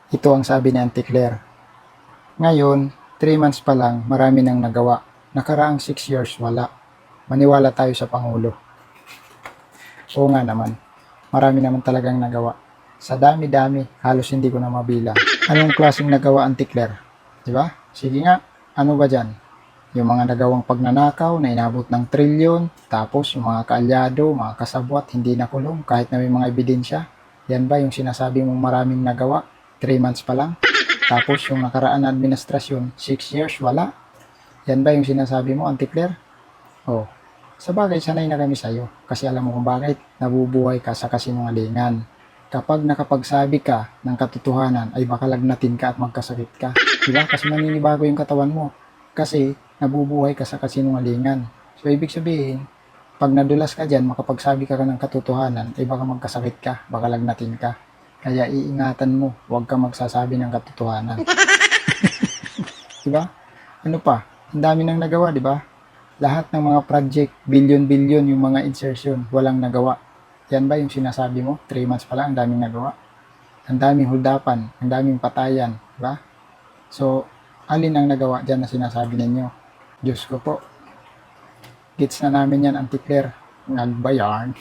Ito ang sabi ni Auntie Claire. Ngayon, 3 months pa lang, marami nang nagawa. Nakaraang 6 years, wala. Maniwala tayo sa Pangulo. Oo nga naman, marami naman talagang nagawa. Sa dami-dami, halos hindi ko na mabilang. Anong klaseng nagawa, Auntie Claire? Diba? Sige nga, ano ba dyan? Yung mga nagawang pagnanakaw na inabot ng trilyon, tapos yung mga kaalyado, mga kasabwat, hindi nakulong kahit na may mga ebidensya. Yan ba yung sinasabi mong maraming nagawa? 3 months pa lang? Tapos yung nakaraan na administrasyon, 6 years, wala? Yan ba yung sinasabi mo, Auntie Claire? Oh, sa bagay, sanay na kami sa'yo. Kasi alam mo kung bakit nabubuhay ka sa kasinungalingan. Kapag nakapagsabi ka ng katotohanan, ay baka lagnatin ka at magkasakit ka. Diba? Kasi maninibago yung katawan mo. Kasi nabubuhay ka sa kasinungalingan. So, ibig sabihin, pag nadulas ka dyan, makapagsabi ka ng katotohanan, ay baka magkasakit ka, baka lagnatin ka. Kaya iingatan mo, huwag ka magsasabi ng katotohanan. Diba? Ano pa? Ang dami nang nagawa, diba? Lahat ng mga project, billion-billion yung mga insertion, walang nagawa. Yan ba yung sinasabi mo? 3 months pa lang, ang daming nagawa. Ang daming huldapan, ang daming patayan, diba? So, alin ang nagawa dyan na sinasabi ninyo? Diyos ko po. Gets na namin yan, Auntie Claire. Nagbayan.